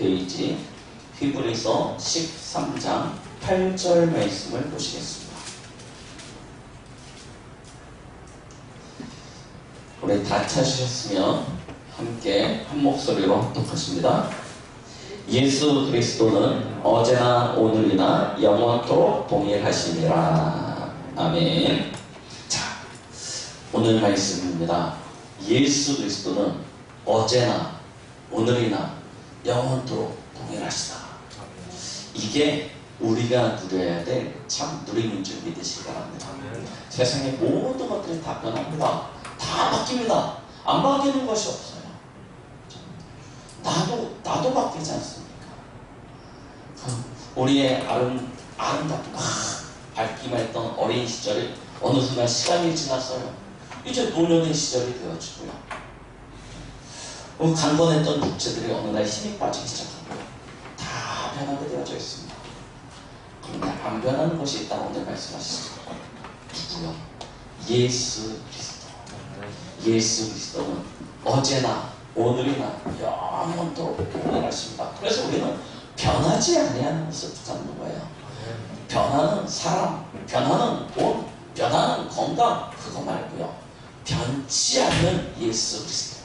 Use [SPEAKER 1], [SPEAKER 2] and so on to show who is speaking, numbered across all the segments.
[SPEAKER 1] 페이지 히브리서 13장 8절 말씀을 보시겠습니다. 우리 다 찾으셨으면 함께 한 목소리로 합독하십니다. 예수 그리스도는 어제나 오늘이나 영원토록 동일하시니라. 아멘. 자, 오늘 말씀입니다. 예수 그리스도는 어제나 오늘이나 영원토록 동일하시다. 이게 우리가 누려야 될 참 누리는 줄 믿으시기 바랍니다. 세상의 모든 것들이 다 변합니다. 다 바뀝니다. 안 바뀌는 것이 없어요. 나도 바뀌지 않습니까? 우리의 아름답고 밝기만 했던 어린 시절이 어느 순간 시간이 지났어요. 이제 노년의 시절이 되어지고요. 강건했던 육체들이 어느 날 힘이 빠지기 시작하고요. 다 변하게 되어져 있습니다. 그런데 안 변하는 것이 있다고 오늘 말씀하시죠. 누구요? 예수 그리스도. 예수 그리스도는 어제나 오늘이나 영원토록 동일하십니다. 그래서 우리는 변하지 아니하는 것을 붙잡는 거예요. 변하는 사람, 변하는 돈, 변하는 건강, 그거 말고요. 변치 않는 예수 그리스도.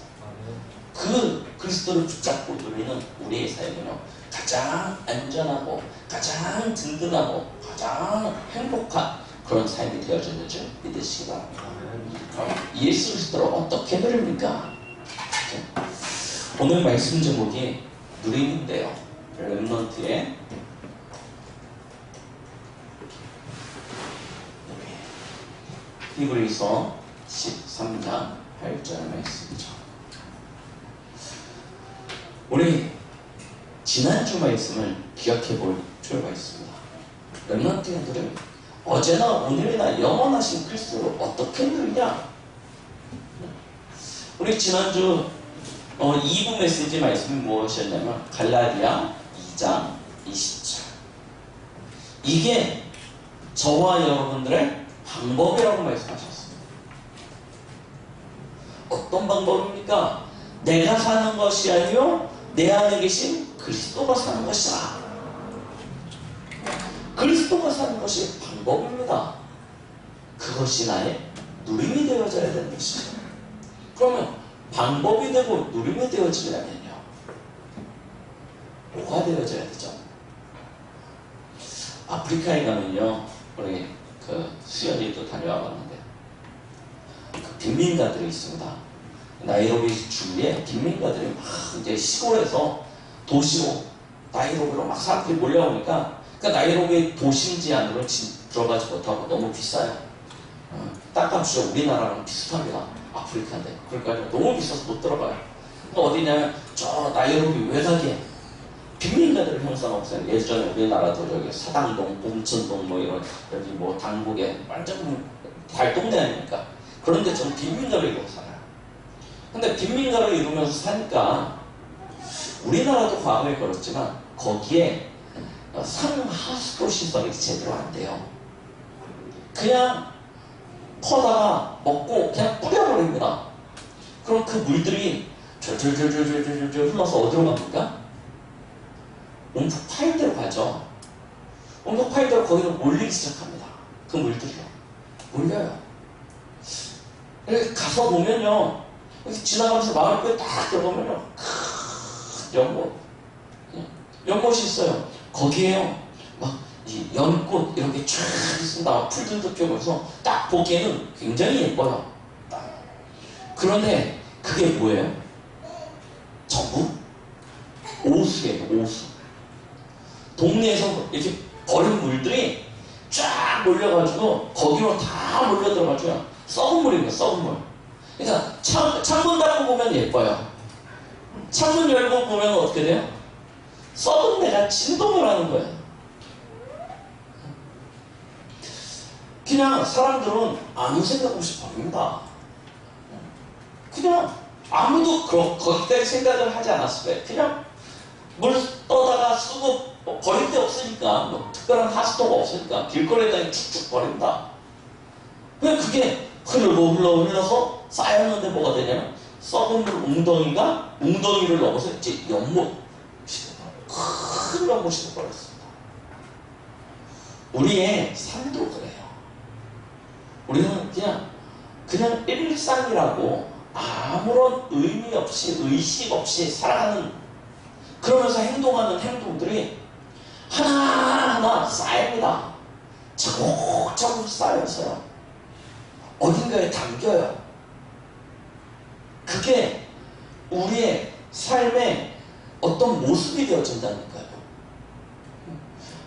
[SPEAKER 1] 그 그리스도를 붙잡고 누리는 우리의 삶은요, 가장 안전하고 가장 든든하고 가장 행복한 그런 삶이 되어지는 줄 믿으시기 바랍니다. 예수 그리스도를 어떻게 누립니까? 오늘 말씀 제목이 누리는데요. 렘넌트의 히브리서 13장 8절 말씀이죠. 우리 지난주 말씀을 기억해 볼 필요가 있습니다. 렘넌트의 누림, 어제나 오늘이나 영원하신 그리스도를 어떻게 누리냐? 우리 지난주 2부 메시지 말씀이 무엇이었냐면 갈라디아 2장 20절. 이게 저와 여러분들의 방법이라고 말씀하셨습니다. 어떤 방법입니까? 내가 사는 것이 아니요 내 안에 계신 그리스도가 사는 것이라. 그리스도가 사는 것이 방법입니다. 그것이 나의 누림이 되어져야 되는 것이죠. 그러면 방법이 되고 누림이 되어지려면요, 뭐가 되어져야 되죠? 아프리카에 가면요, 우리 수연이도 다녀와 봤는데 빈민가들이 있습니다. 나이로비 주위에 빈민가들이 막 이제 시골에서 도시로 나이로비로 막 사람들이 몰려오니까 나이로비 도심지 안으로 들어가지 못하고 너무 비싸요. 땅값이 우리나라랑 비슷합니다. 아프리카인데. 그러니까 너무 비싸서 못 들어가요. 어디냐면 저 나이로비 외곽에 빈민가들을 형성하고 있어요. 예전에 우리나라도 저기 사당동, 봉천동 뭐 이런 여기 뭐 당국에 완전 달동네 아닙니까? 그런데 전 빈민가를 이루고 살아요. 근데 빈민가를 이루면서 사니까 우리나라도 과거에 그렇지만 거기에 상하수도 시설이 제대로 안 돼요. 그냥 퍼다가 먹고 그냥 뿌려버립니다. 그럼 그 물들이 절절절절절절 흘러서 어디로 갑니까? 온풍 파이대로 가죠. 온풍 파이대로 거기로 몰리기 시작합니다. 그 물들이요. 몰려요. 이렇게 가서 보면요, 이렇게 지나가면서 마을교회 딱 들어보면요, 큰 연못이 있어요. 거기에요, 막 이 연꽃 이렇게 쫙 있습니다. 풀들도 피고 있어서 딱 보기에는 굉장히 예뻐요. 그런데 그게 뭐예요? 전부 오수예요. 오수. 동네에서 이렇게 버린 물들이 쫙 몰려가지고 거기로 다 몰려 들어가죠. 썩은 물입니다. 썩은 물. 그러니까 창문 닫고 보면 예뻐요. 창문 열고 보면 어떻게 돼요? 썩은 데가 진동을 하는 거예요. 그냥 사람들은 아무 생각 없이 버립니다. 그냥 아무도 거기까지 생각을 하지 않았을 거예요. 그냥 물 떠다가 쓰고 버릴 데 없으니까, 뭐 특별한 하수도가 없으니까 길거리에다 축축 버린다. 왜 그게 흘러서 쌓였는데 뭐가 되냐면 썩은 물 웅덩이를 넘어서 이제 연못이 되더라고요. 깜짝 모시고 버렸습니다. 우리의 삶도 그래요. 우리는 그냥 일상이라고 아무런 의미 없이 의식 없이 살아가는, 그러면서 행동하는 행동들이 하나하나 쌓입니다. 차곡차곡 쌓여서요 어딘가에 담겨요. 그게 우리의 삶의 어떤 모습이 되어진다니까요.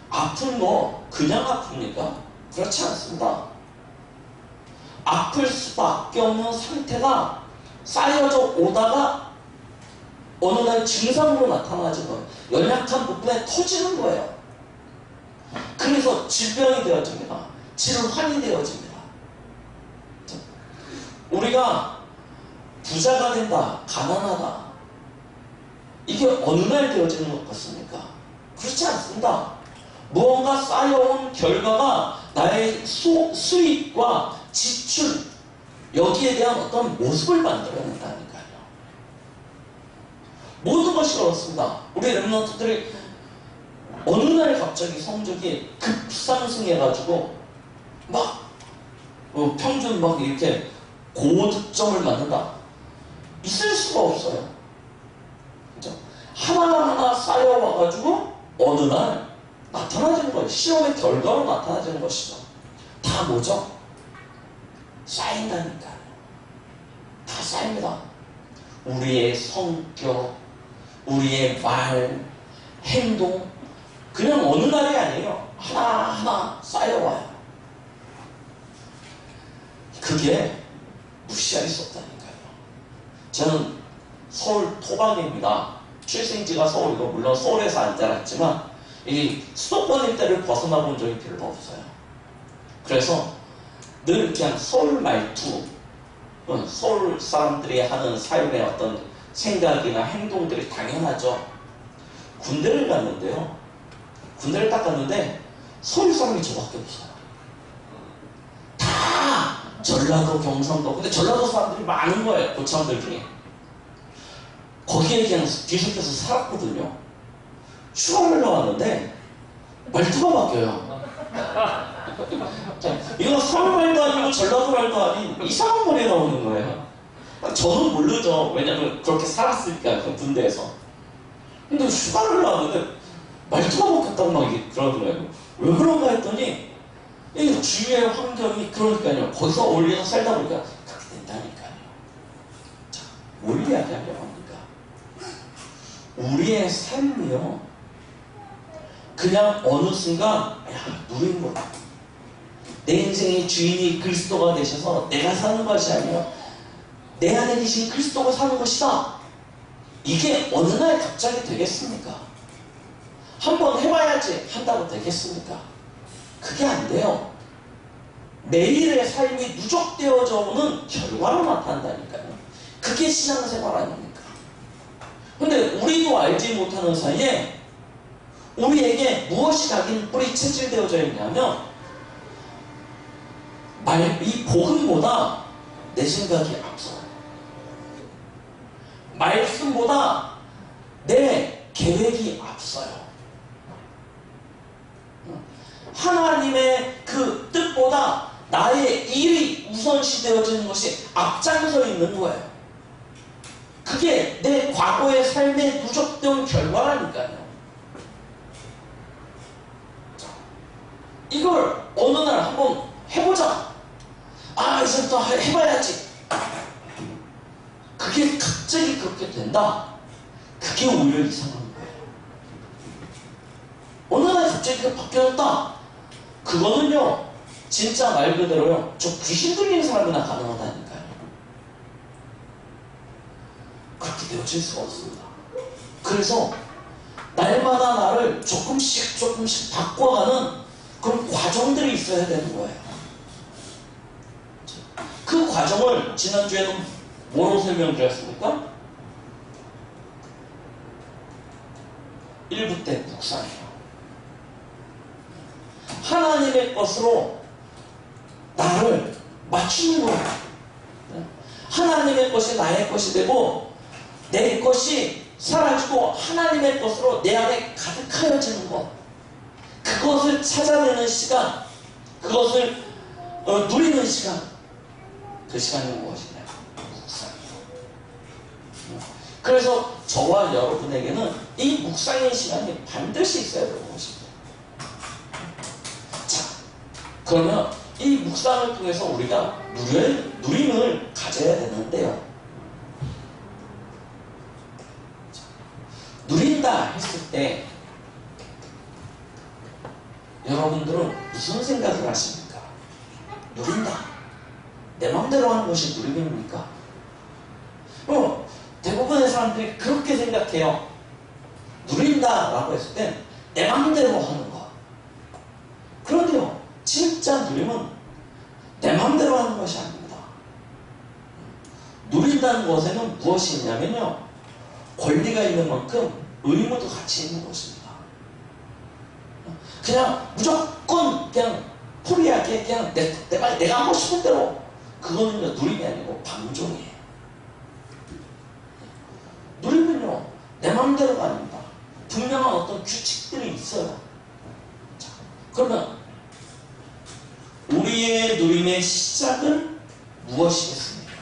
[SPEAKER 1] 아픈 거 그냥 아픕니까? 그렇지 않습니다. 아플 수밖에 없는 상태가 쌓여져 오다가 어느 날 증상으로 나타나는 거예요. 연약한 부분에 터지는 거예요. 그래서 질병이 되어집니다. 질환이 되어집니다. 우리가 부자가 된다, 가난하다, 이게 어느 날 되어지는 것 같습니까? 그렇지 않습니다. 무언가 쌓여온 결과가 나의 수입과 지출, 여기에 대한 어떤 모습을 만들어낸다니까요. 모든 것이 그렇습니다. 우리 랩런트들이 어느 날 갑자기 성적이 급상승해가지고 막 평균 막 이렇게 고득점을 맞는다, 있을 수가 없어요. 그죠? 하나하나 쌓여와가지고 어느 날 나타나지는 거예요. 시험의 결과로 나타나지는 것이죠. 다 뭐죠? 쌓인다니까요. 다 쌓입니다. 우리의 성격, 우리의 말, 행동, 그냥 어느 날이 아니에요. 하나하나 쌓여와요. 그게 무시할 수 없다니까요. 저는 서울 토박입니다. 출생지가 서울이고 물론 서울에서 안 자랐지만 이 수도권 일대를 벗어나 본 적이 별로 없어요. 그래서 늘 그냥 서울 말투, 서울 사람들이 하는 삶의 어떤 생각이나 행동들이 당연하죠. 군대를 갔는데요. 군대를 딱 갔는데 서울 사람이 저밖에 없어요. 다 전라도, 경상도. 근데 전라도 사람들이 많은 거예요. 고참들 중에. 거기에 그냥 뒤섞여서 살았거든요. 휴가를 나왔는데 말투가 바뀌어요. 이거 서울 말도 아니고 전라도 말도 아닌 이상한 말이 나오는 거예요. 저는 모르죠. 왜냐면 그렇게 살았으니까 그 군대에서. 근데 휴가를 나왔는데 말투가 바뀌었다고 막 그러는 거예요. 왜 그런가 했더니 이 주위의 환경이 그러니까요. 거기서 어울려서 살다 보니까 그렇게 된다니까요. 자, 뭘 이야기하려고 합니까? 우리의 삶이요, 그냥 어느 순간 누린 거다. 내 인생의 주인이 그리스도가 되셔서 내가 사는 것이 아니라 내 안에 계신 그리스도가 사는 것이다. 이게 어느 날 갑자기 되겠습니까? 한번 해봐야지 한다고 되겠습니까? 그게 안 돼요. 매일의 삶이 누적되어져 오는 결과로 나타난다니까요. 그게 신앙생활 아닙니까? 근데 우리도 알지 못하는 사이에 우리에게 무엇이 각인 뿌리 체질되어져 있냐면 이 복음보다 내 생각이 앞서요. 말씀보다 내 계획이 앞서요. 하나님의 그 뜻보다 나의 일이 우선시 되어지는 것이 앞장서 있는 거예요. 그게 내 과거의 삶에 누적된 결과라니까요. 이걸 어느 날 한번 해보자. 이제부터 해봐야지. 그게 갑자기 그렇게 된다. 그게 오히려 이상한 거예요. 어느 날 갑자기 그게 바뀌어졌다. 그거는요, 진짜 말 그대로요, 저 귀신 들리는 사람이나 가능하다니까요. 그렇게 되어질 수가 없습니다. 그래서 날마다 나를 조금씩 바꿔가는 그런 과정들이 있어야 되는 거예요. 그 과정을 지난주에는 뭐로 설명드렸습니까? 1부 때 묵상해요. 하나님의 것으로 나를 맞추는 거예요. 하나님의 것이 나의 것이 되고 내 것이 사라지고 하나님의 것으로 내 안에 가득하여지는 것, 그것을 찾아내는 시간, 그것을 누리는 시간, 그 시간이 무엇이냐? 묵상이요. 그래서 저와 여러분에게는 이 묵상의 시간이 반드시 있어야 되는 것입니다. 자, 그러면 이 묵상을 통해서 우리가 누림을 가져야 되는데요. 자, 누린다 했을 때 여러분들은 무슨 생각을 하십니까? 누린다. 내 마음대로 하는 것이 누림입니까? 대부분의 사람들이 그렇게 생각해요. 누린다라고 했을 땐 내 마음대로 하는 것. 그런데요, 진짜 누림은 내 마음대로 하는 것이 아닙니다. 누린다는 것에는 무엇이 있냐면요, 권리가 있는 만큼 의무도 같이 있는 것입니다. 그냥 무조건 그냥 프리하게 그냥 내가 하고 싶은 대로, 그거는 누림이 아니고 방종이에요. 누림은요, 내 마음대로가 아닙니다. 분명한 어떤 규칙들이 있어요. 자, 그러면 우리의 누림의 시작은 무엇이겠습니까?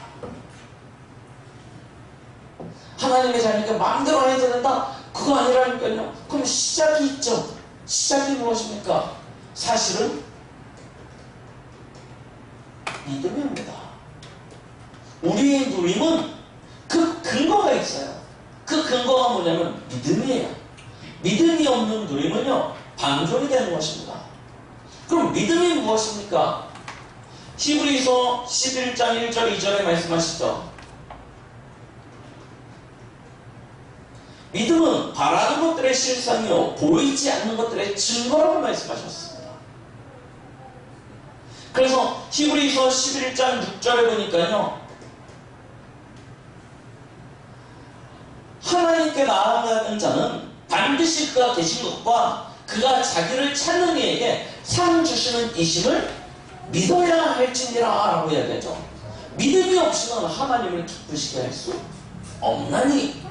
[SPEAKER 1] 하나님의 자녀니까 마음대로 해야 된다? 그거 아니라니까요. 그럼 시작이 있죠. 시작이 무엇입니까? 사실은 믿음입니다. 우리의 누림은 그 근거가 있어요. 그 근거가 뭐냐면 믿음이에요. 믿음이 없는 누림은요, 방종이 되는 것입니다. 그럼 믿음이 무엇입니까? 히브리서 11장 1절 2절에 말씀하시죠. 믿음은 바라는 것들의 실상이요 보이지 않는 것들의 증거라고 말씀하셨습니다. 그래서 히브리서 11장 6절에 보니까요, 하나님께 나아가는 자는 반드시 그가 계신 것과 그가 자기를 찾는 이에게 상 주시는 이심을 믿어야 할지니라 라고 이야기하죠. 믿음이 없이는 하나님을 기쁘시게 할 수 없나니,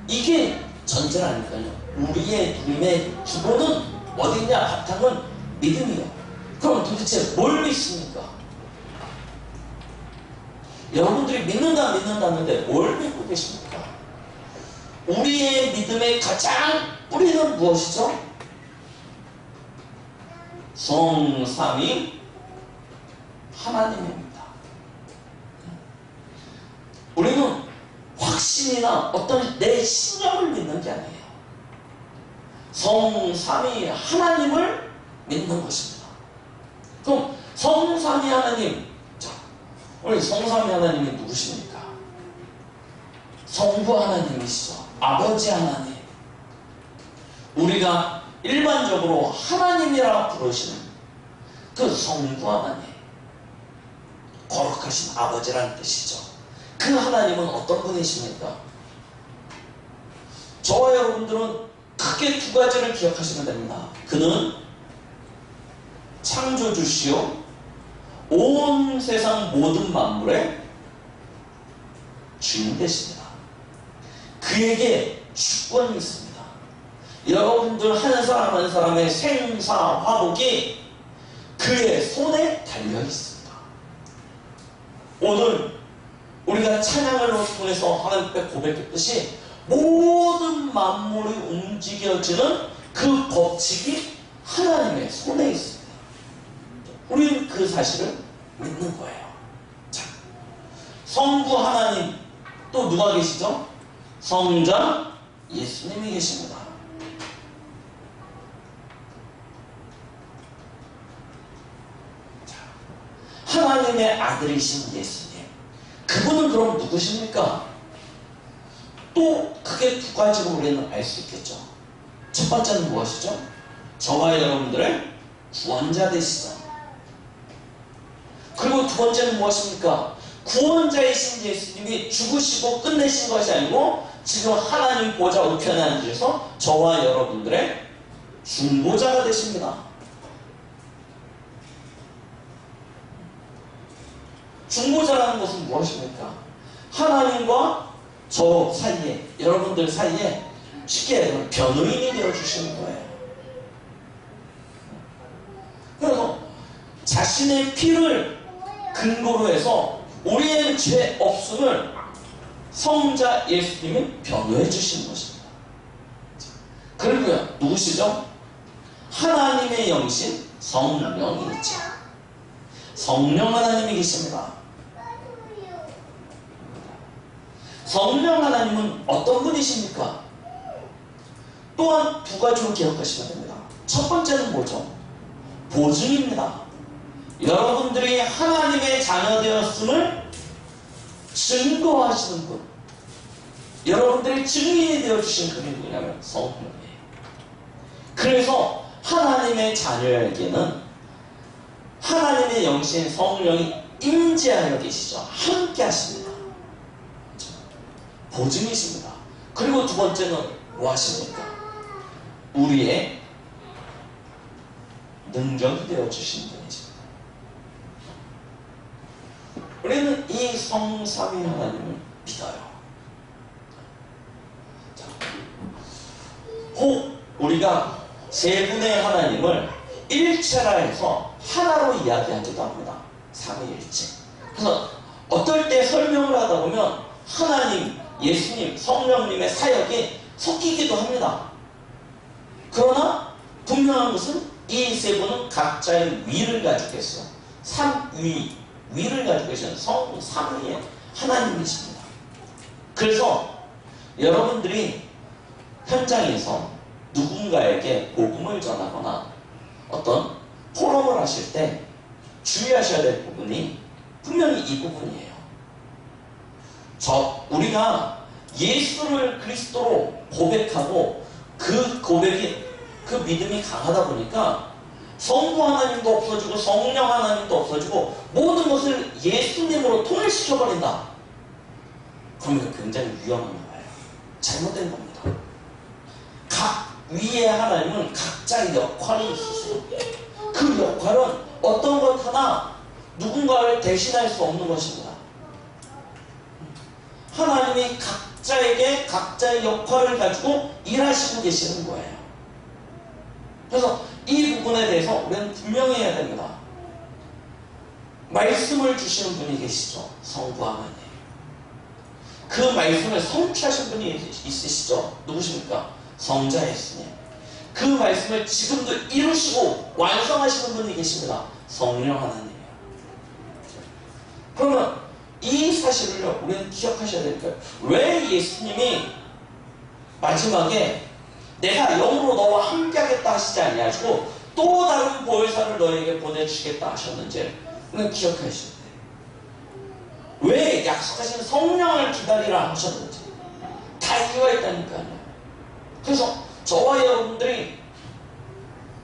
[SPEAKER 1] 이게 전제라니까요. 우리의 누림의 기본은 어디냐? 바탕은 믿음이요. 그럼 도대체 뭘 믿습니까? 여러분들이 믿는다는데 뭘 믿고 계십니까? 우리의 믿음의 가장 뿌리는 무엇이죠? 성삼위 하나님입니다. 우리는 확신이나 어떤 내 신념을 믿는 게 아니에요. 성삼위 하나님을 믿는 것입니다. 그럼 성삼위 하나님, 자, 우리 성삼위 하나님이 누구십니까? 성부 하나님이시죠. 아버지 하나님. 우리가 일반적으로 하나님이라 부르시는 그 성부 하나님, 거룩하신 아버지라는 뜻이죠. 그 하나님은 어떤 분이십니까? 저와 여러분들은 크게 두 가지를 기억하시면 됩니다. 그는 창조주시요 온 세상 모든 만물의 주인 되십니다. 그에게 주권이 있습니다. 여러분들 한 사람 한 사람의 생사화복이 그의 손에 달려 있습니다. 오늘 우리가 찬양을 통해서 하나님께 고백했듯이 모든 만물이 움직여지는 그 법칙이 하나님의 손에 있습니다. 우리는 그 사실을 믿는 거예요. 자, 성부 하나님, 또 누가 계시죠? 성자 예수님이 계십니다. 자, 하나님의 아들이신 예수님, 그분은 그럼 누구십니까? 또 크게 두 가지로 우리는 알 수 있겠죠. 첫 번째는 무엇이죠? 저와 여러분들의 구원자 되시죠. 그리고 두 번째는 무엇입니까? 구원자이신 예수님이 죽으시고 끝내신 것이 아니고 지금 하나님 보좌 우편에 앉으셔서 저와 여러분들의 중보자가 되십니다. 중보자라는 것은 무엇입니까? 하나님과 저 사이에, 여러분들 사이에 쉽게 얘기하면 변호인이 되어주시는 거예요. 그래서 자신의 피를 근거로 해서 우리의 죄 없음을 성자 예수님이 변호해 주시는 것입니다. 그리고요, 누구시죠? 하나님의 영신 성령이 있죠. 성령 하나님이 계십니다. 성령 하나님은 어떤 분이십니까? 또한 두 가지로 기억하시면 됩니다. 첫 번째는 뭐죠? 보증입니다. 여러분들이 하나님의 자녀 되었음을 증거하시는 분, 여러분들의 증인이 되어주신 분이 누구냐면 성령이에요. 그래서 하나님의 자녀에게는 하나님의 영신 성령이 임재하여 계시죠. 함께 하십니다. 보증이십니다. 그리고 두 번째는 뭐 하십니까? 우리의 능력이 되어주신 분이십니다. 우리는 이 성삼위 하나님을 믿어요. 자, 혹 우리가 세 분의 하나님을 일체라 해서 하나로 이야기하기도 합니다. 삼위일체. 그래서 어떨 때 설명을 하다 보면 하나님, 예수님, 성령님의 사역이 섞이기도 합니다. 그러나 분명한 것은 이 세 분은 각자의 위를 가지고 계세요. 삼위, 위를 가지고 계시는 성 삼위의 하나님이십니다. 그래서 여러분들이 현장에서 누군가에게 복음을 전하거나 어떤 포럼을 하실 때 주의하셔야 될 부분이 분명히 이 부분이에요. 우리가 예수를 그리스도로 고백하고 그 고백이, 그 믿음이 강하다 보니까 성부 하나님도 없어지고 성령 하나님도 없어지고 모든 것을 예수님으로 통일시켜버린다. 그러면 굉장히 위험한 거예요. 잘못된 겁니다. 각 위의 하나님은 각자의 역할이 있으세요. 그 역할은 어떤 것 하나 누군가를 대신할 수 없는 것입니다. 하나님이 각자에게 각자의 역할을 가지고 일하시고 계시는 거예요. 그래서 이 부분에 대해서 우리는 분명히 해야 됩니다. 말씀을 주시는 분이 계시죠. 성부 하나님. 그 말씀을 성취하신 분이 있으시죠. 누구십니까? 성자 예수님. 그 말씀을 지금도 이루시고 완성하시는 분이 계십니다. 성령 하나님이요. 그러면 이 사실을 우리는 기억하셔야 되니까, 왜 예수님이 마지막에 내가 영으로 너와 함께 하겠다 하시지 아니하시고 또 다른 보혜사를 너에게 보내주시겠다 하셨는지 우리는 기억하셔야 돼요. 왜 약속하신 성령을 기다리라 하셨는지 다 이유가 있다니까요. 그래서 저와 여러분들이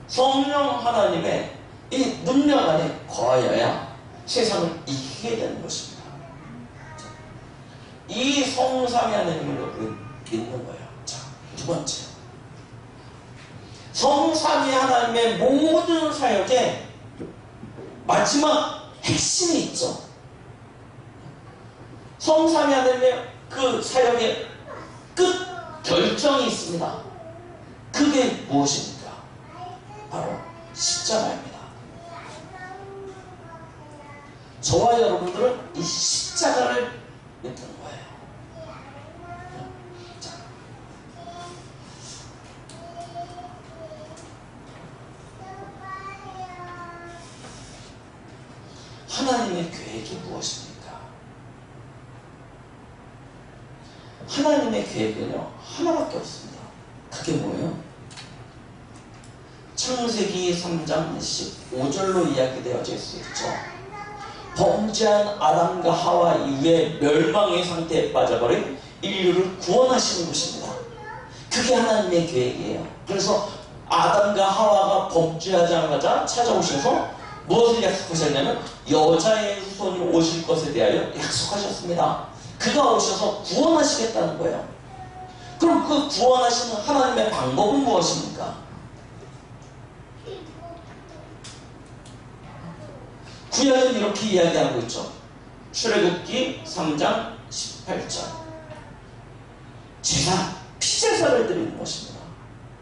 [SPEAKER 1] 성령 하나님의 이 능력 안에 거하여야 세상을 이기게 되는 것입니다. 이 성삼위 하나님을 우리는 믿는 거예요. 자, 두 번째, 성삼위 하나님의 모든 사역에 마지막 핵심이 있죠. 성삼위 하나님의 그 사역의 끝 결정이 있습니다. 그게 무엇입니까? 바로 십자가입니다. 저와 여러분들은 이 십자가를 믿는 거예요. 자, 하나님의 계획이 무엇입니까? 하나님의 계획은요, 하나밖에 없습니다. 그게 뭐예요? 창세기 3장 15절로 이야기되어져 있죠. 범죄한 아담과 하와 이후에 멸망의 상태에 빠져버린 인류를 구원하시는 것입니다. 그게 하나님의 계획이에요. 그래서 아담과 하와가 범죄하자마자 찾아오셔서 무엇을 약속하셨냐면 여자의 후손이 오실 것에 대하여 약속하셨습니다. 그가 오셔서 구원하시겠다는 거예요. 그럼 그 구원하시는 하나님의 방법은 무엇입니까? 구약은 이렇게 이야기하고 있죠. 출애굽기 3장 18절. 제사, 피제사를 드리는 것입니다.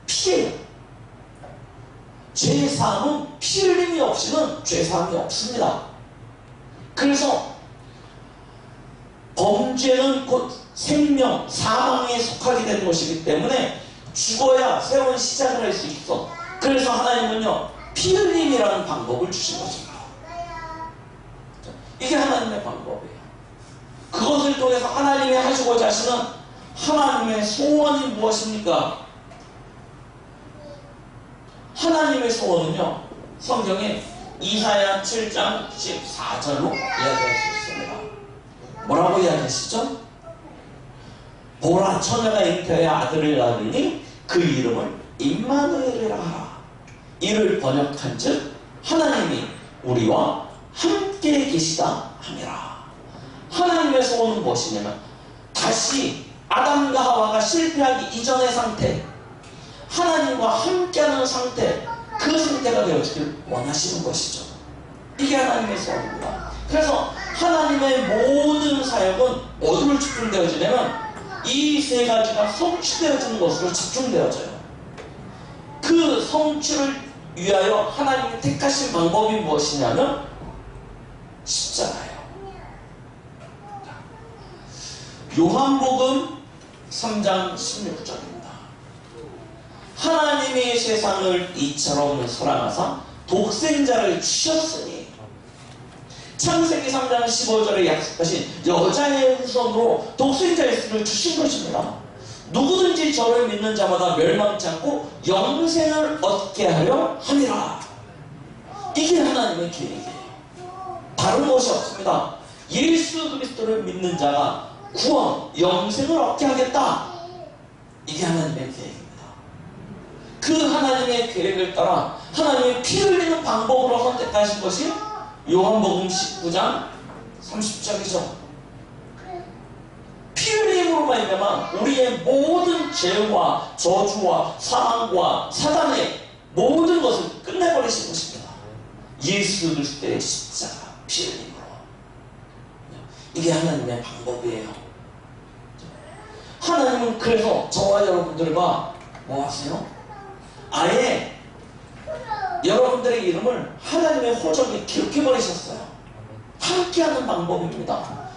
[SPEAKER 1] 피예요. 죄사함은 피 흘림이 없이는 죄사함이 없습니다. 그래서 범죄는 곧 생명, 사망에 속하게 되는 것이기 때문에 죽어야 새로운 시작을 할 수 있어. 그래서 하나님은요, 피 흘림이라는 방법을 주신 것입니다. 이게 하나님의 방법이에요. 그것을 통해서 하나님이 하시고자 하시는 하나님의 소원이 무엇입니까? 하나님의 소원은요, 성경에 이사야 7장 14절로 이야기할 수 있습니다. 뭐라고 이야기하시죠? 보라, 처녀가 잉태하여 아들을 낳으니 그 이름을 임마누엘이라 하라. 이를 번역한 즉 하나님이 우리와 함께 계시다 함이라. 하나님의 소원은 무엇이냐면 다시 아담과 하와가 실패하기 이전의 상태, 하나님과 함께하는 상태, 그 상태가 되어지길 원하시는 것이죠. 이게 하나님의 소원입니다. 그래서 하나님의 모든 사역은 어디로 집중되어지냐면 이 세 가지가 성취되어지는 것으로 집중되어져요. 그 성취를 위하여 하나님이 택하신 방법이 무엇이냐면 십자가예요. 요한복음 3장 16절입니다. 하나님이 세상을 이처럼 사랑하사 독생자를 주셨으니, 창세기 3장 15절에 약속하신 여자의 후손으로 독생자 예수를 주신 것입니다. 누구든지 저를 믿는 자마다 멸망치 않고 영생을 얻게 하려 함이라. 이게 하나님의 계획이에요. 다른 것이 없습니다. 예수 그리스도를 믿는 자가 구원, 영생을 얻게 하겠다. 이게 하나님의 계획입니다. 그 하나님의 계획을 따라 하나님의 피 흘리는 방법으로 선택하신 것이 요한복음 19장 30절이죠. 피 흘림으로 말미암아 우리의 모든 죄와 저주와 사망과 사단의 모든 것을 끝내버리신 것입니다. 예수 그리스도의 십자가 피 흘림으로. 이게 하나님의 방법이에요. 하나님은 그래서 저와 여러분들과 뭐 하세요? 아예 여러분들의 이름을 하나님의 호적에 기록해버리셨어요. 함께하는 방법입니다.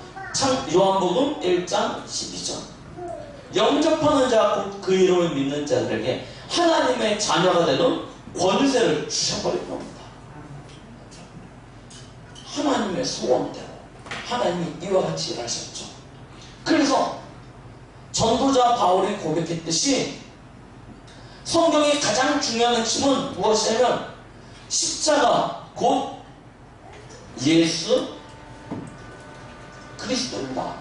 [SPEAKER 1] 요한복음 1장 12절. 영접하는 자 곧 그 이름을 믿는 자들에게 하나님의 자녀가 되는 권세를 주셔버린 겁니다. 하나님의 소원대로 하나님이 이와 같이 일하셨죠. 그래서 전도자 바울이 고백했듯이 성경의 가장 중요한 핵심은 무엇이냐면 십자가 곧 예수 그리스도입니다.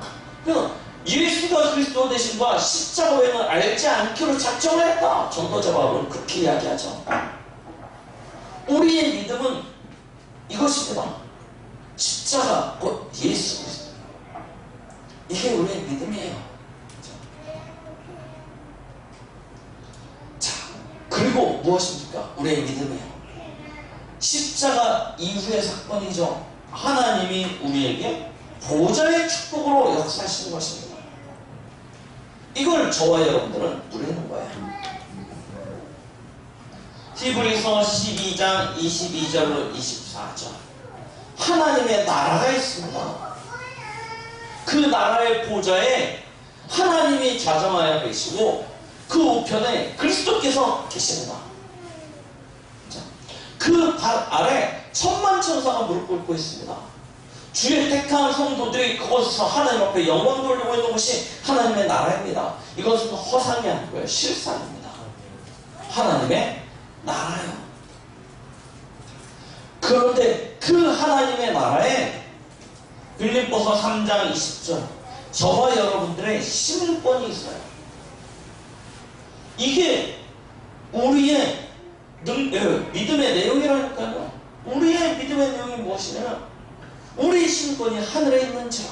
[SPEAKER 1] 그러니까 예수가 그리스도 되신과 십자가 외에는 알지 않기로 작정을 했다. 전도자 바울은 그렇게 이야기하죠. 우리의 믿음은 이것입니다. 십자가 곧 예수 그리스도. 이게 우리의 믿음이에요. 그리고 무엇입니까? 우리의 믿음이에요. 십자가 이후의 사건이죠. 하나님이 우리에게 보좌의 축복으로 역사하시는 것입니다. 이걸 저와 여러분들은 누리는 거예요. 히브리서 12장 22절로 24절. 하나님의 나라가 있습니다. 그 나라의 보좌에 하나님이 좌정하여 계시고 그 우편에 그리스도께서 계십니다. 그 발 아래 천만 천사가 무릎 꿇고 있습니다. 주의 택한 성도들이 그곳에서 하나님 앞에 영광 돌리고 있는 것이 하나님의 나라입니다. 이것은 허상이 아니고요, 실상입니다. 하나님의 나라요. 그런데 그 하나님의 나라에 빌립보서 3장 20절, 저와 여러분들의 시민권이 있어요. 이게 우리의 믿음의 내용이라니까요. 우리의 믿음의 내용이 무엇이냐면 우리의 신권이 하늘에 있는지라.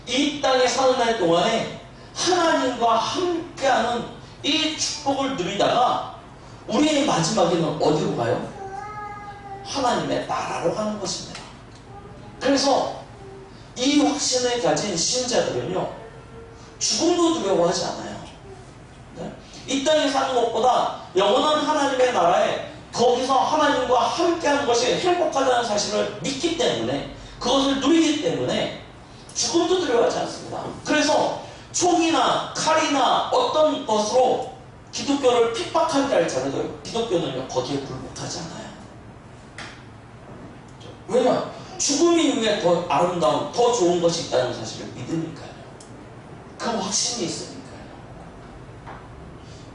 [SPEAKER 1] 이 땅에 사는 날 동안에 하나님과 함께하는 이 축복을 누리다가 우리의 마지막에는 어디로 가요? 하나님의 나라로 가는 것입니다. 그래서 이 확신을 가진 신자들은요, 죽음도 두려워하지 않아요. 네? 이 땅에 사는 것보다 영원한 하나님의 나라에 거기서 하나님과 함께하는 것이 행복하다는 사실을 믿기 때문에, 그것을 누리기 때문에 죽음도 두려워하지 않습니다. 그래서 총이나 칼이나 어떤 것으로 기독교를 핍박한다 할지라도 기독교는요 거기에 굴복하지 않아요. 왜냐? 죽음 이후에 더 아름다운, 더 좋은 것이 있다는 사실을 믿으니까요. 그 확신이 있으니까요.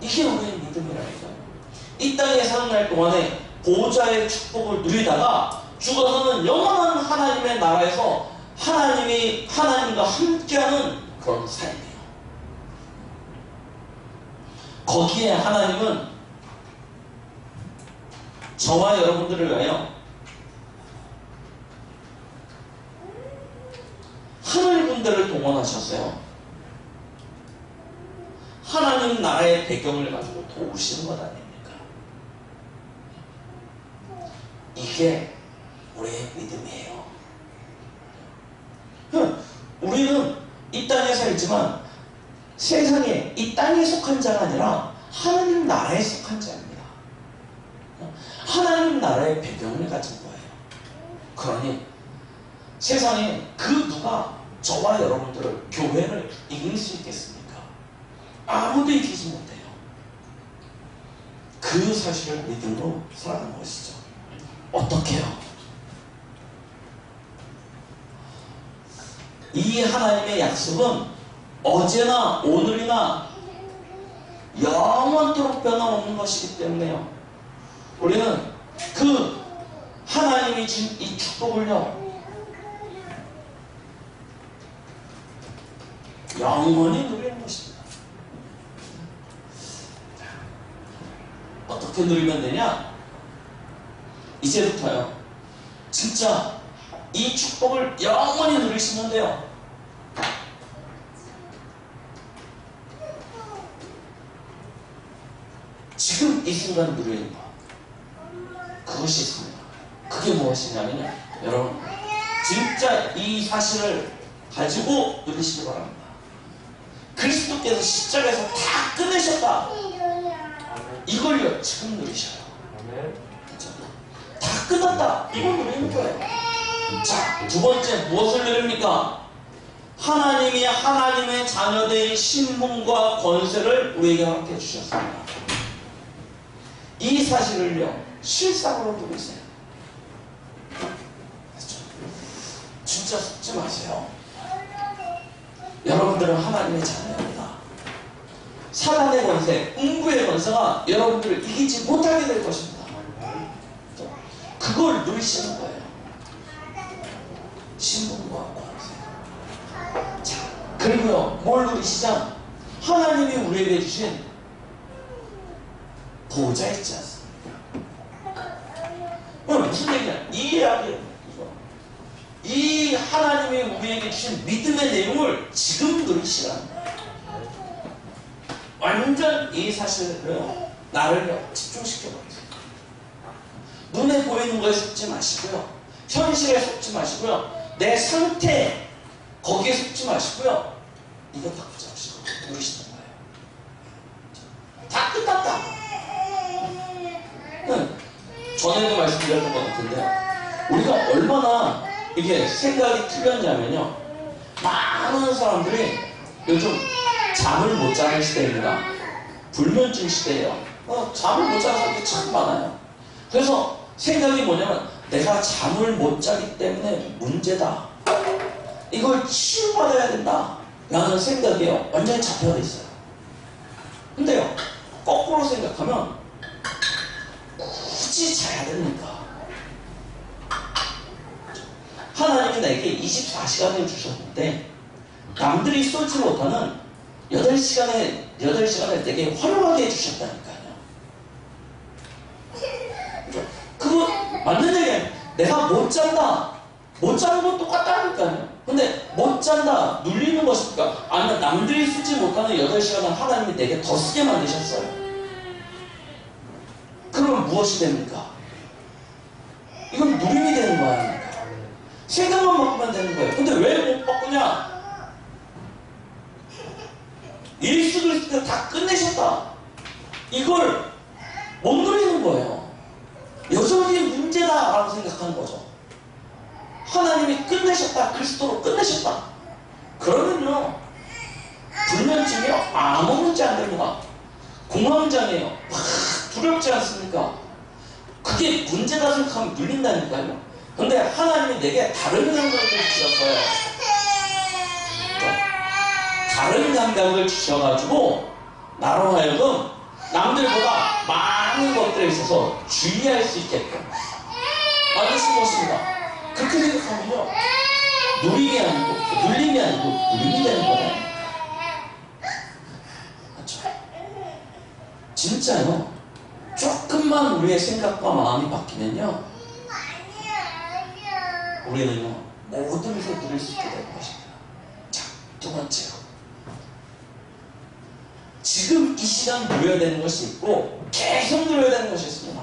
[SPEAKER 1] 이게 우리의 믿음이라니까요. 이 땅에 사는 날 동안에 보호자의 축복을 누리다가 죽어서는 영원한 하나님의 나라에서 하나님과 함께하는 그런 삶이에요. 거기에 하나님은 저와 여러분들을 위하여 하늘군대를 동원하셨어요. 하나님 나라의 배경을 가지고 도우시는 것 아닙니까? 이게 우리의 믿음이에요. 우리는 이 땅에 살지만 세상에 이 땅에 속한 자가 아니라 하나님 나라에 속한 자입니다. 하나님 나라의 배경을 가진 거예요. 그러니 세상에 그 누가 저와 여러분들을, 교회를 이길 수 있겠습니까? 아무도 이기지 못해요. 그 사실을 믿음으로 살아가는 것이죠. 어떻게 해요? 이 하나님의 약속은 어제나 오늘이나 영원토록 변함없는 것이기 때문에요. 우리는 그 하나님이 준 이 축복을요 영원히 누리는 것입니다. 어떻게 누리면 되냐? 이제부터요 진짜 이 축복을 영원히 누리시면 돼요. 지금 이 순간 누리는 것, 그것이 있습니다. 그게 무엇이냐면요, 여러분 진짜 이 사실을 가지고 누리시기 바랍니다. 그리스도께서 십자가에서 다 끝내셨다, 이걸요 지금 누리셔요. 그렇죠? 다 끝났다, 이걸 누리는 거예요. 자, 두 번째 무엇을 누립니까? 하나님이 하나님의 자녀된 신분과 권세를 우리에게 함께 주셨습니다. 이 사실을요 실상으로 누리세요. 그렇죠? 진짜 속지 마세요. 여러분들은 하나님의 자녀입니다. 사단의 권세, 음부의 권세가 여러분들을 이기지 못하게 될 것입니다. 그걸 누리시는 거예요. 신분과 권세. 자, 그리고요 뭘 누리시자? 하나님이 우리에게 주신 보호자 있지 않습니까? 무슨 얘기냐? 이 이야기, 이 하나님이 우리에게 주신 믿음의 내용을 지금 누리시라는 거예요. 완전 이 사실을요 나를요 집중시켜버리세요. 눈에 보이는 거에 속지 마시고요, 현실에 속지 마시고요, 내 상태 거기에 속지 마시고요, 이거 다 붙잡으시고 누리시는 거예요. 다 끝났다. 전에도 말씀드렸던 것 같은데 우리가 얼마나 이게 생각이 틀렸냐면요, 많은 사람들이 요즘 잠을 못 자는 시대입니다. 불면증 시대예요. 잠을 못 자는 사람들이 참 많아요. 그래서 생각이 뭐냐면 내가 잠을 못 자기 때문에 문제다, 이걸 치유받아야 된다 라는 생각이요 완전히 잡혀져 있어요. 근데요 거꾸로 생각하면 굳이 자야 됩니까? 하나님이 나에게 24시간을 주셨는데 남들이 쏘지 못하는 8시간을 내게 활용하게 해주셨다니까요. 그거 맞는 얘기예요. 내가 못 잔다, 못 자는 건 똑같다니까요. 근데 못 잔다, 눌리는 것입니까? 아니면 남들이 쓰지 못하는 8시간을 하나님이 내게 더 쓰게 만드셨어요. 그러면 무엇이 됩니까? 이건 누림이 되는 거 아닙니까? 생각만 바꾸면 되는 거예요. 근데 왜 못 바꾸냐? 예수 그리스도가 다 끝내셨다. 이걸 못 누리는 거예요. 여전히 문제다라고 생각하는 거죠. 하나님이 끝내셨다. 그리스도로 끝내셨다. 그러면요, 불면증이요, 아무 문제 안 됩니다. 공황장애요, 막 두렵지 않습니까? 그게 문제다 생각하면 눌린다니까요. 근데 하나님이 내게 다른 감각을 주셨어요. 다른 감각을 주셔가지고 나로 하여금 남들보다 많은 것들에 있어서 주의할 수 있게끔 만드신 것입니다. 그렇게 생각하면요, 누림이 아니고 눌림이 아니고 누림이 되는 거예요. 맞죠? 진짜요, 조금만 우리의 생각과 마음이 바뀌면요, 우리는요 모든 것을 누릴 수 있게 되는 것입니다. 자, 두 번째로, 지금 이 시간 누려야 되는 것이 있고 계속 누려야 되는 것이 있습니다.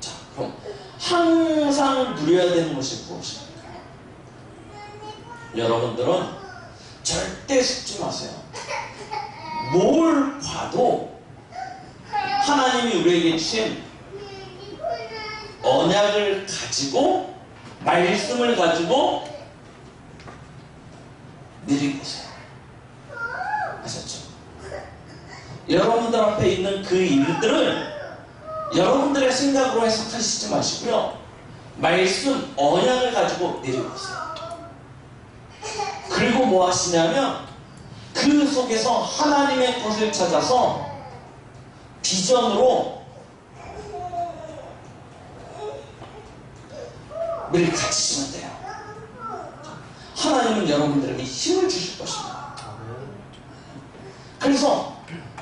[SPEAKER 1] 자, 그럼 항상 누려야 되는 것이 무엇입니까? 여러분들은 절대 속지 마세요. 뭘 봐도 하나님이 우리에게 주신 언약을 가지고, 말씀을 가지고 미리 보세요. 아셨죠? 여러분들 앞에 있는 그 일들을 여러분들의 생각으로 해석하시지 마시고요, 말씀, 언약을 가지고 미리 보세요. 그리고 뭐 하시냐면 그 속에서 하나님의 것을 찾아서 비전으로 미리 가지시면 돼요. 하나님은 여러분들에게 힘을 주실 것입니다. 그래서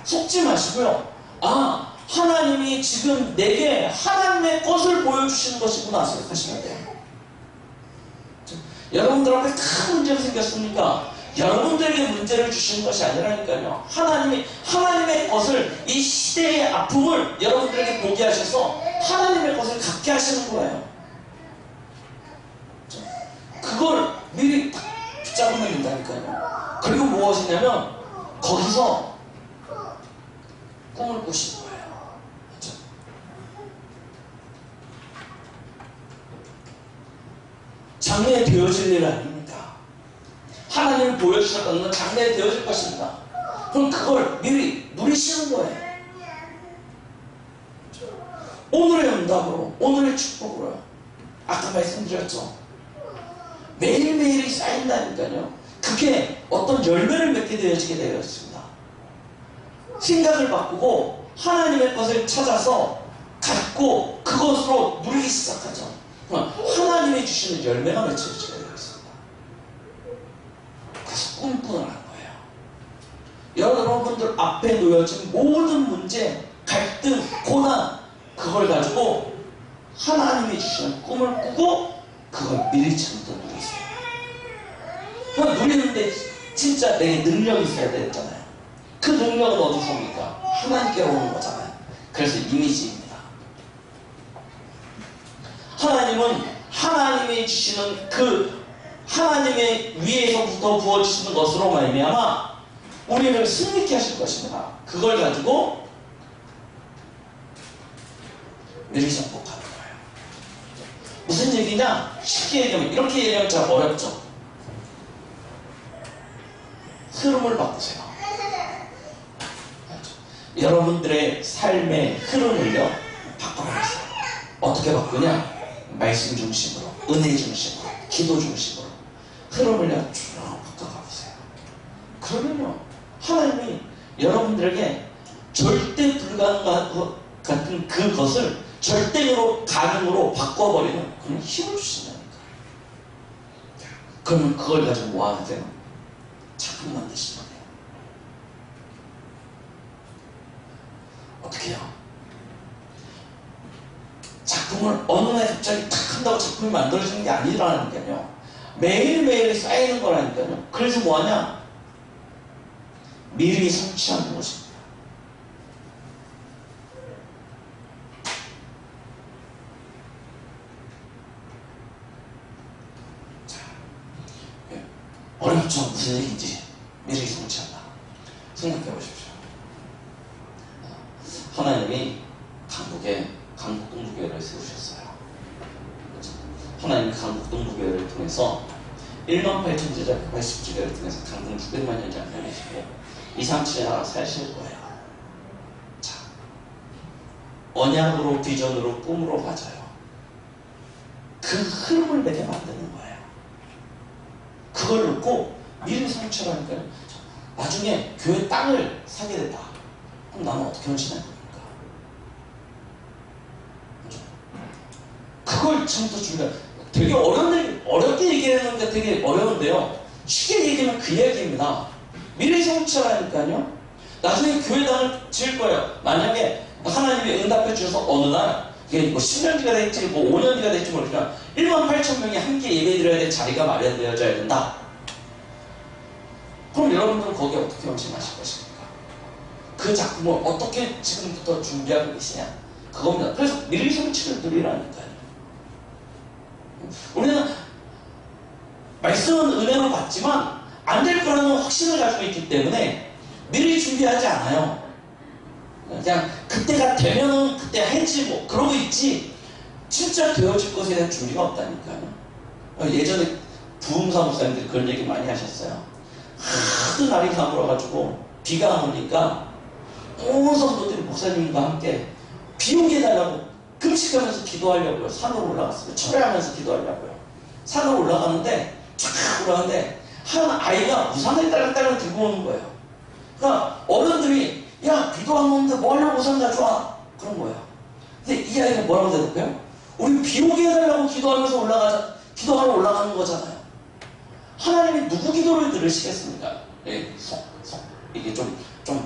[SPEAKER 1] 속지 마시고요, 아, 하나님이 지금 내게 하나님의 것을 보여주시는 것이구나 생각하시면 돼요. 여러분들 앞에 큰 문제가 생겼으니까 여러분들에게 문제를 주시는 것이 아니라니까요. 하나님이 하나님의 것을, 이 시대의 아픔을 여러분들에게 보게 하셔서 하나님의 것을 갖게 하시는 거예요. 그걸 미리 딱 붙잡으면 된다니까요. 그리고 무엇이냐면 거기서 꿈을 꾸시는 거예요. 그렇죠? 장래 되어질 일 아닙니까? 하나님이 보여주셨다는 건 장래 되어질 것입니다. 그럼 그걸 미리 누리시는 거예요. 오늘의 응답으로, 오늘의 축복으로요. 아까 말씀드렸죠. 매일매일이 쌓인다니까요. 그게 어떤 열매를 맺게 되어지게 되어 있습니다. 생각을 바꾸고 하나님의 것을 찾아서 갖고 그것으로 누리기 시작하죠. 하나님이 주시는 열매가 맺혀지게 되어 있습니다. 그래서 꿈꾸는 거예요. 여러분들 앞에 놓여진 모든 문제, 갈등, 고난, 그걸 가지고 하나님이 주시는 꿈을 꾸고 그걸 미리 참도 누리세요. 그걸 누리는데 진짜 내게 능력이 있어야 되잖아요. 그 능력은 어디서 옵니까? 하나님께로 오는 거잖아요. 그래서 이미지입니다. 하나님은 하나님이 주시는 그 하나님의 위에서부터 부어주시는 것으로 말미암아 우리를 승리케 하실 것입니다. 그걸 가지고 미리 정복하는 거예요. 무슨 얘기냐? 쉽게 얘기하면, 이렇게 얘기하면 잘 어렵죠. 흐름을 바꾸세요. 여러분들의 삶의 흐름을요 바꿔보세요. 어떻게 바꾸냐? 말씀 중심으로, 은혜 중심으로, 기도 중심으로 흐름을요 쭉 바꿔가보세요. 그러면요 하나님이 여러분들에게 절대 불가능한 것 같은 그것을 절대로 가능으로 바꿔버리는 그런 힘을 주신다니까. 그러면 그걸 가지고 뭐 하세요? 작품 만드시면 돼요. 어떻게 해요? 작품을 어느 날 갑자기 탁 한다고 작품이 만들어지는 게 아니라니까요. 매일매일 쌓이는 거라니까요. 그래서 뭐 하냐? 미리 성취하는 것입니다. 자, 어렵죠. 무슨 얘기인지 미리 성취한다. 생각해 보십시오. 하나님이 강북에 강북동부교회를 세우셨어요. 그렇죠? 하나님이 강북동부교회를 통해서 1만 8천 제자 180주교회를 통해서 강북 600만 년장 보내시고 2, 3, 7에 나라 사실 거예요. 자, 언약으로, 비전으로, 꿈으로 맞아요. 그 흐름을 내게 만드는 거예요. 그걸 놓고 미리 성취하니까요. 나중에 교회 땅을 사게 됐다. 그럼 나는 어떻게 헌신할 겁니까? 그렇죠? 그걸 처음부터 준비해. 되게 어렵게 얘기했는데 되게 어려운데요. 쉽게 얘기하면 그 이야기입니다. 미래 성취하라니까요. 나중에 교회 땅을 지을 거예요. 만약에 하나님이 응답해 주셔서 어느 날 이게 뭐 10년 뒤가 될지 뭐 5년 뒤가 될지 모르지만 1만 8천 명이 함께 예배 드려야 될 자리가 마련되어져야 된다. 그럼 여러분들은 거기에 어떻게 헌신하실 것입니까? 그 작품을 어떻게 지금부터 준비하고 계시냐? 그겁니다. 그래서 미리 성취를 누리라니까요. 우리는 말씀은 은혜로 받지만 안 될 거라는 확신을 가지고 있기 때문에 미리 준비하지 않아요. 그냥 그때가 되면은 그때 해지고 그러고 있지 진짜 되어질 것에 대한 준비가 없다니까요. 예전에 부흥사 목사님들이 그런 얘기 많이 하셨어요. 하도 날이 가물어가지고 비가 안 오니까 온 성도들이 목사님과 함께 비 오게 해달라고 금식하면서 기도하려고요. 산으로 올라갔어요. 철회하면서 기도하려고요. 산으로 올라가는데 쫙 올라가는데 한 아이가 우산을 딸랑딸랑 들고 오는 거예요. 그러니까 어른들이 야 비도 안 오는데 뭐 하려고 우산 가져와? 그런 거예요. 근데 이 아이가 뭐라고 대답해요? 우리 비 오게 해달라고 기도하면서 기도하러 올라가는 거잖아요. 하나님이 누구 기도를 들으시겠습니까? 이게 좀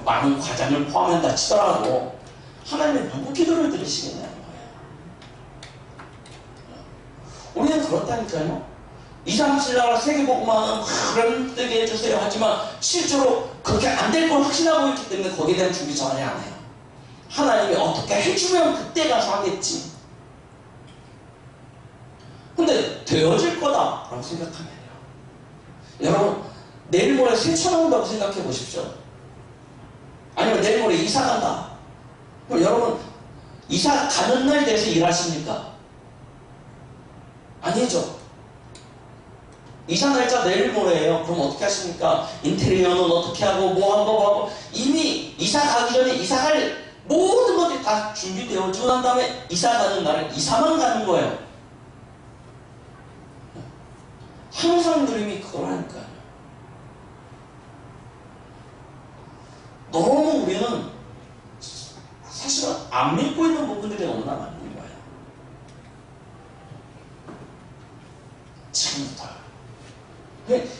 [SPEAKER 1] 많은 과장을 포함한다 치더라도 하나님이 누구 기도를 들으시겠냐는 거예요. 우리는 그렇다니까요. 2, 3, 7나라 세계복음화는 그런 뜨게 해주세요 하지만 실제로 그렇게 안 될 걸 확신하고 있기 때문에 거기에 대한 준비 전혀 안 해요. 하나님이 어떻게 해주면 그때 가서 하겠지. 근데 되어질 거다라고 생각하면요. 여러분 내일 모레 세차 나온다고 생각해 보십시오. 아니면 내일 모레 이사 간다. 그럼 여러분 이사 가는 날 돼서 일하십니까? 아니죠. 이사 날짜 내일 모레예요. 그럼 어떻게 하십니까? 인테리어는 어떻게 하고 뭐 하고 이미 이사 가기 전에 이사 갈 모든 것들이 다 준비되어지고 난 다음에 이사 가는 날은 이사만 가는 거예요. 항상 그림이 그거라니까요. 너무 우리는 사실은 안 믿고 있는 부분들이 너무나 많은 거예요. 지금부터.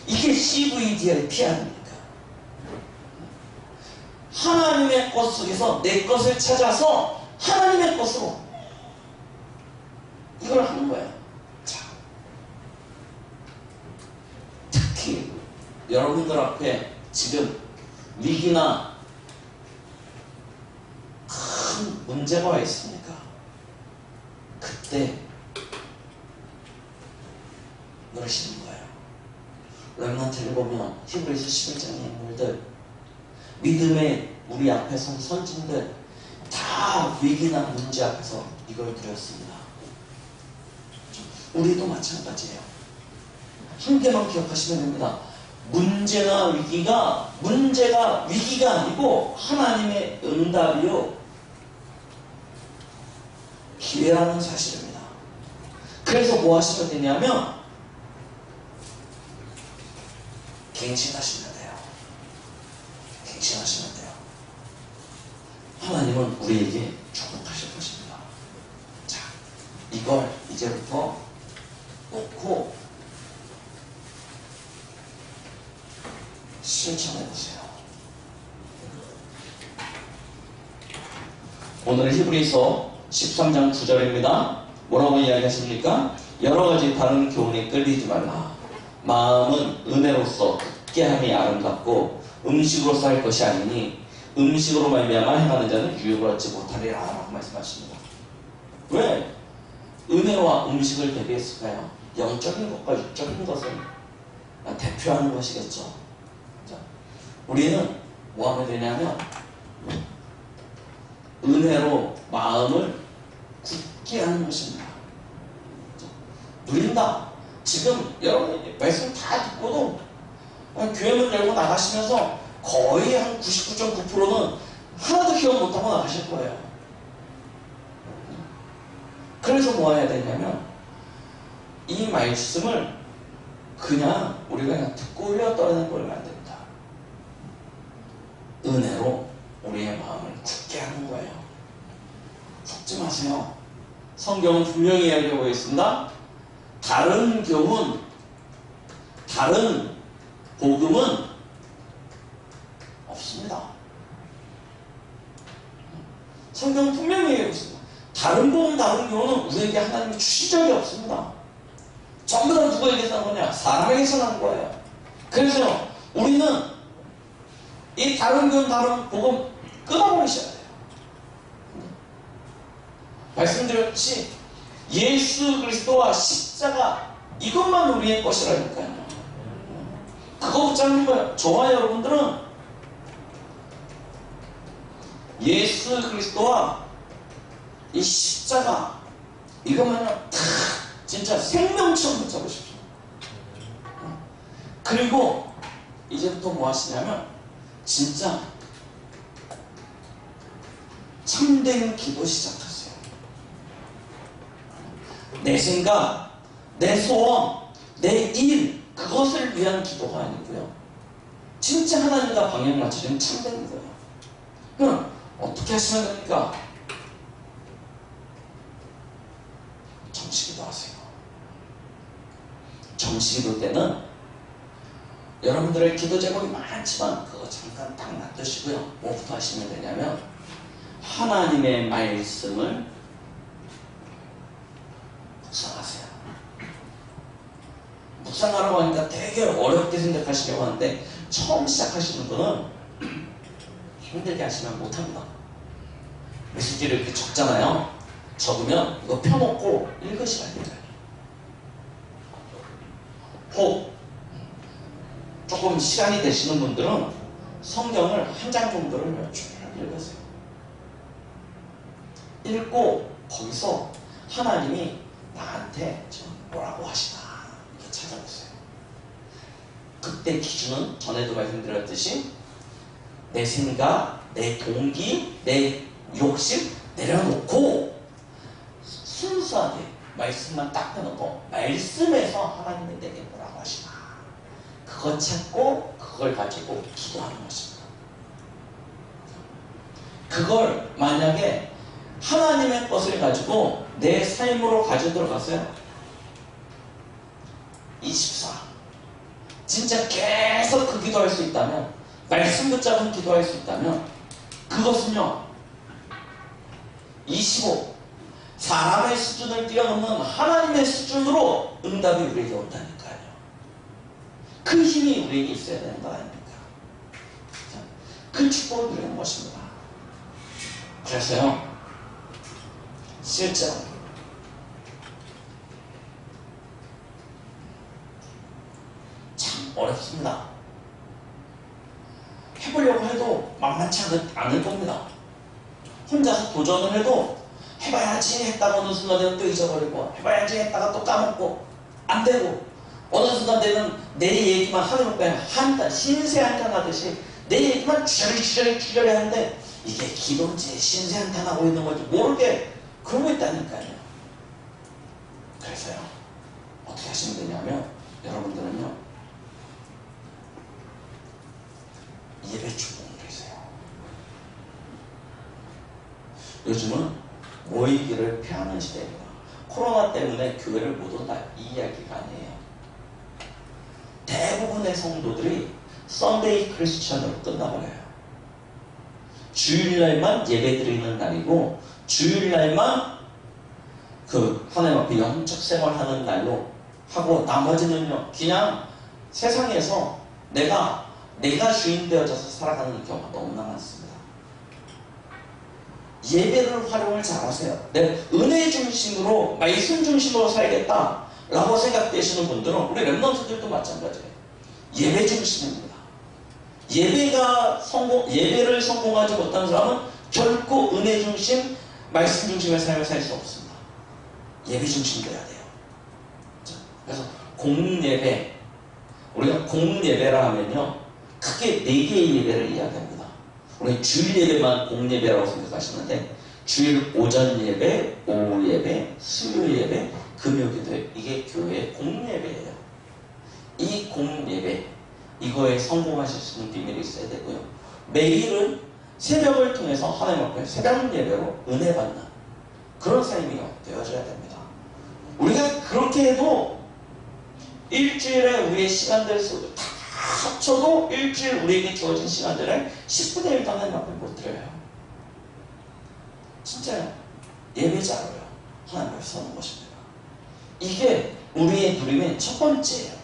[SPEAKER 1] 이게 CVDIP 아닙니까? 하나님의 것 속에서 내 것을 찾아서 하나님의 것으로 이걸 하는 거예요. 자, 특히 여러분들 앞에 지금 위기나 큰 문제가 와 있습니까? 그때 누르시는 거예요. 렘넌트를 보면 히브리서 11장의 인물들, 믿음의 우리 앞에 선 선진들 다 위기나 문제 앞에서 이걸 드렸습니다. 우리도 마찬가지예요. 한 개만 기억하시면 됩니다. 문제가 위기가 아니고 하나님의 응답이요 기회라는 사실입니다. 그래서 뭐 하시면 되냐면 갱신하시면 돼요. 갱신하시면 돼요. 하나님은 우리에게 축복하실 것입니다. 자, 이걸 이제부터 놓고 실천해 보세요. 오늘은 히브리서 13장 9절입니다. 뭐라고 이야기하십니까? 여러 가지 다른 교훈에 끌리지 말라. 마음은 은혜로서 굳게함이 아름답고 음식으로서 할 것이 아니니 음식으로 말미암아 행하는 자는 유익을 얻지 못하리라 라고 말씀하십니다. 왜 은혜와 음식을 대비했을까요? 영적인 것과 육적인 것은 대표하는 것이겠죠. 자, 우리는 뭐 하면 되냐면 은혜로 마음을 굳게 하는 것입니다. 누린다. 지금 여러분 말씀 다 듣고도 교회 문 열고 나가시면서 거의 한 99.9%는 하나도 기억 못하고 나가실 거예요. 그래서 뭐 해야 되냐면 이 말씀을 그냥 우리가 그냥 듣고 흘려 떠내는 걸 안 됩니다. 은혜로 우리의 마음을 굳게 하는 거예요. 속지 마세요. 성경은 분명히 이야기하고 있습니다. 다른 교훈, 다른 복음은 없습니다. 성경은 분명히 얘기하고 있습니다. 다른 복음, 다른 교훈은 우리에게 하나님이 주신 적이 없습니다. 전부 다 누구에게서 난 거냐? 사람에게서 난 거예요. 그래서 우리는 이 다른 교훈, 다른 복음 끊어버리셔야 돼요. 말씀드렸듯이 예수 그리스도와 십자가 이것만 우리의 것이라니까요. 그거 붙잡는 거예요. 저와 여러분들은 예수 그리스도와 이 십자가 이것만요 다 진짜 생명처럼 붙잡으십시오. 그리고 이제부터 뭐 하시냐면 진짜 참된 기도 시작하세요. 내 생각, 내 소원, 내 일, 그것을 위한 기도가 아니고요. 진짜 하나님과 방향 맞추는 참된 거예요. 그럼 어떻게 하시면 됩니까? 정식기도 하세요. 정식기도 때는 여러분들의 기도 제목이 많지만 그거 잠깐 딱 놔두시고요. 뭐부터 하시면 되냐면 하나님의 말씀을 묵상하세요. 묵상하라고 하니까 되게 어렵게 생각하시려고 하는데 처음 시작하시는 분은 힘들게 하시면 못합니다. 메시지를 이렇게 적잖아요. 적으면 이거 펴놓고 읽으시면 돼요. 혹 조금 시간이 되시는 분들은 성경을 한 장 정도를 쭉 읽으세요. 읽고 거기서 하나님이 나한테 지금 뭐라고 하시나 이렇게 찾아보세요. 그때 기준은 전에도 말씀드렸듯이 내 생각, 내 동기, 내 욕심 내려놓고 순수하게 말씀만 딱 펴놓고 말씀에서 하나님이 내게 뭐라고 하시나 그거 찾고 그걸 가지고 기도하는 것입니다. 그걸 만약에 하나님의 것을 가지고 내 삶으로 가져 들어갔어요. 24. 진짜 계속 그 기도할 수 있다면, 말씀 붙잡은 기도할 수 있다면, 그것은요, 25. 사람의 수준을 뛰어넘는 하나님의 수준으로 응답이 우리에게 온다니까요. 그 힘이 우리에게 있어야 되는 거 아닙니까? 그 축복을 누리는 것입니다. 그래서요, 실제로 참 어렵습니다. 해보려고 해도 만만치 않을 겁니다. 혼자서 도전을 해도 해봐야지 했다가 어느 순간에는 또 잊어버리고 해봐야지 했다가 또 까먹고 안 되고 어느 순간 되면 내 얘기만 하는 거야. 신세 한탄하듯이 내 얘기만 주저리 하는데 이게 기도인지 신세 한탄하고 있는 건지 모르게 그러고 있다니까요. 그래서요, 어떻게 하시면 되냐면 여러분들은요, 예배 축복을 하세요. 요즘은 모이기를 피하는 시대입니다. 코로나 때문에 교회를 못 온다 이 이야기가 아니에요. 대부분의 성도들이 썬데이 크리스천으로 끝나버려요. 주일날만 예배 드리는 날이고 주일날만 그 하나님 앞에 영적 생활하는 날로 하고 나머지는요 그냥 세상에서 내가 주인 되어져서 살아가는 경우가 너무나 많습니다. 예배를 활용을 잘하세요. 내 은혜 중심으로 말씀 중심으로 살겠다 라고 생각되시는 분들은 우리 랩런트들도 마찬가지예요. 예배 중심입니다. 예배를 성공하지 못하는 사람은 결코 은혜 중심, 말씀 중심의 삶을 살 수 없습니다. 예배 중심 돼야 돼요. 그래서 공예배, 우리가 공예배라 하면요, 크게 4개의 예배를 이야기합니다. 우리가 주일 예배만 공예배라고 생각하시는데, 주일 오전 예배, 오후 예배, 수요일 예배, 금요기도 이게 교회의 공예배예요. 이 공예배, 이거에 성공하실 수 있는 비밀이 있어야 되고요. 매일은 새벽을 통해서 하나님 앞에 새벽 예배로 은혜 받는 그런 삶이 되어져야 됩니다. 우리가 그렇게 해도 일주일에 우리의 시간들 속에 다 합쳐도 일주일 우리에게 주어진 시간들을 10분의 1도 하나님 앞에 못 드려요. 진짜요. 예배자로요. 하나님 앞에 서는 것입니다. 이게 우리의 누림의 첫 번째예요.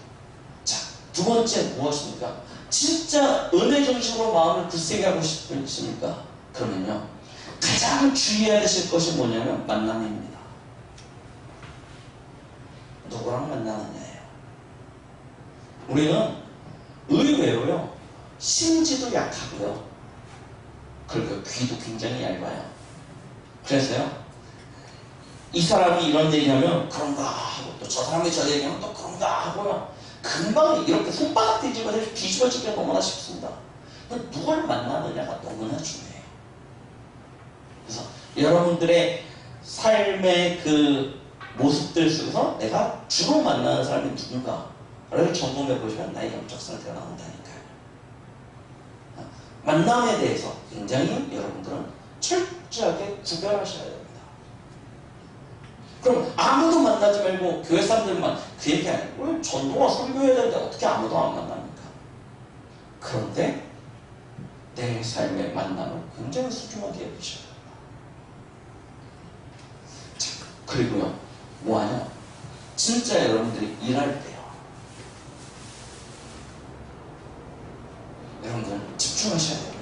[SPEAKER 1] 자, 두 번째 무엇입니까? 진짜 은혜 중심으로 마음을 굳세게 하고 싶으십니까? 그러면요, 가장 주의해야 되실 것이 뭐냐면 만남입니다. 누구랑 만나느냐예요. 우리는 의외로요, 심지도 약하고요, 그리고 귀도 굉장히 얇아요. 그래서요, 이 사람이 이런 얘기하면 그런가 하고, 또 저 사람이 저 얘기하면 또 그런가 하고요, 금방 이렇게 손바닥 뒤집어지기가 너무나 쉽습니다. 누굴 만나느냐가 너무나 중요해요. 그래서 여러분들의 삶의 그 모습들 속에서 내가 주로 만나는 사람이 누군가를 점검해 보시면 나의 영적 상태가 나온다니까요. 만남에 대해서 굉장히 여러분들은 철저하게 구별하셔야 됩니다. 그럼 아무도 만나지 말고 교회 사람들만 그 얘기 아니에요. 우리 전도가 설교해야 되는데 어떻게 아무도 안 만납니까? 그런데 내 삶의 만남을 굉장히 소중하게 여기셔야 됩니다. 자, 그리고요, 뭐하냐? 진짜 여러분들이 일할 때요, 여러분들은 집중하셔야 됩니다.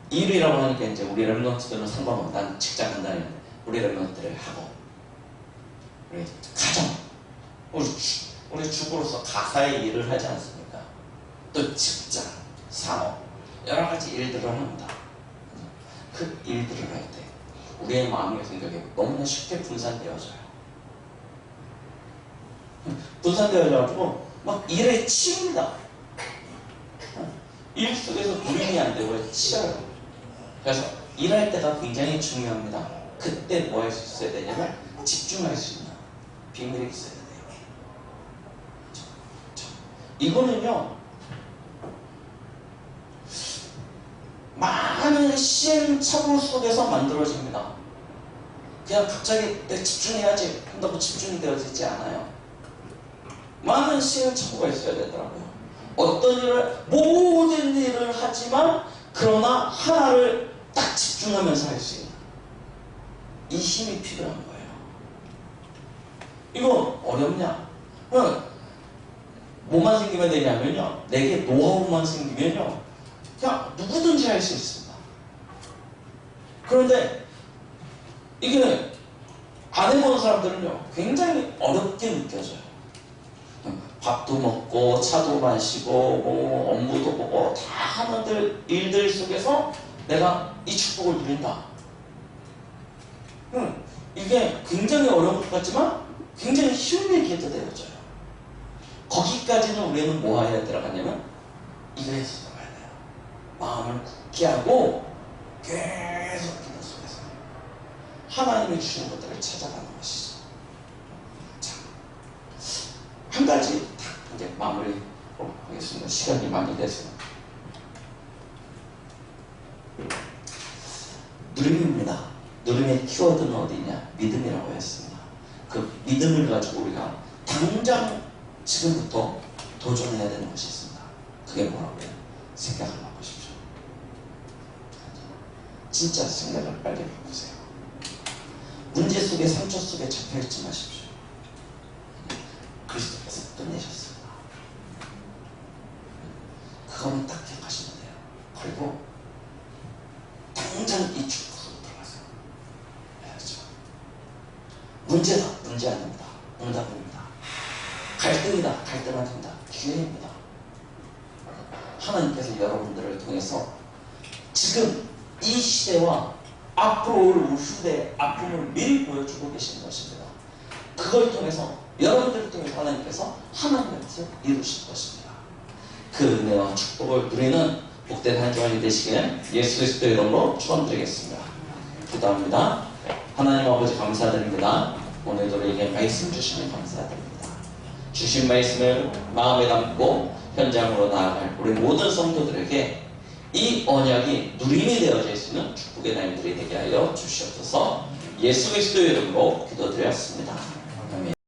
[SPEAKER 1] 일이라고 하니까 이제 우리 랩런트들은 상관없다. 난 직장 간다는 우리 랩런트들을 하고, 우리 가정, 우리 주부로서 가사의 일을 하지 않습니까? 또 직장, 사업, 여러 가지 일들을 합니다. 그 일들을 할 때 우리의 마음의 생각이 너무나 쉽게 분산되어져요. 분산되어져가지고 막 일에 치입니다. 일 속에서 누림이 안 되고 치여요. 그래서 일할 때가 굉장히 중요합니다. 그때 뭐 할 수 있어야 되냐면 집중할 수 있는 비밀이 있어야 돼요. 이거는요, 많은 시행착오 속에서 만들어집니다. 그냥 갑자기 내가 집중해야지 한다고 집중이 되어지지 않아요. 많은 시행착오가 있어야 되더라고요. 어떤 일을, 모든 일을 하지만 그러나 하나를 딱 집중하면서 할 수 있는 이 힘이 필요한 거예요. 이거 어렵냐? 뭐만 생기면 되냐면요, 내게 노하우만 생기면요, 그냥 누구든지 할 수 있습니다. 그런데 이게 안 해본 사람들은요, 굉장히 어렵게 느껴져요. 밥도 먹고 차도 마시고 뭐 업무도 보고 다 하는 일들 속에서 내가 이 축복을 누린다. 이게 굉장히 어려운 것 같지만 굉장히 쉬운 얘기가 되어져요. 거기까지는 우리는 뭐 해야 들어가냐면 이거에 들어가야 돼요. 마음을 굳게 하고 계속 기도 속에서 하나님이 주시는 것들을 찾아가는 것이죠. 자, 한 가지 딱 이제 마무리 하겠습니다. 시간이 많이 돼서. 누림입니다. 누림의 키워드는 어디냐? 믿음이라고 했습니다. 그 믿음을 가지고 우리가 당장 지금부터 도전해야 되는 것이 있습니다. 그게 뭐라고요? 생각을 바꾸십시오. 진짜 생각을 빨리 바꾸세요. 문제 속에, 상처 속에 잡혀있지 마십시오. 그리스도께서 끝내셨습니다. 그거는 딱 기억하시면 돼요. 그리고 당장 이 축복으로 들어가세요. 해야죠. 문제다, 문제 아닙니다. 갈등이다. 갈등은 된다. 기회입니다. 하나님께서 여러분들을 통해서 지금 이 시대와 앞으로 올 후대의 아픔을 미리 보여주고 계시는 것입니다. 그걸 통해서 여러분들을 통해서 하나님께서 하나님의 뜻을 이루실 것입니다. 그 은혜와 축복을 누리는 복된 한 주간이 되시길 예수 그리스도의 이름으로 축원드리겠습니다. 기도합니다. 하나님 아버지 감사드립니다. 오늘도 우리에게 말씀 주시면 감사드립니다. 주신 말씀을 마음에 담고 현장으로 나아갈 우리 모든 성도들에게 이 언약이 누림이 되어질 수 있는 축복의 날들이 되게 하여 주시옵소서. 예수 그리스도의 이름으로 기도드렸습니다. 아멘.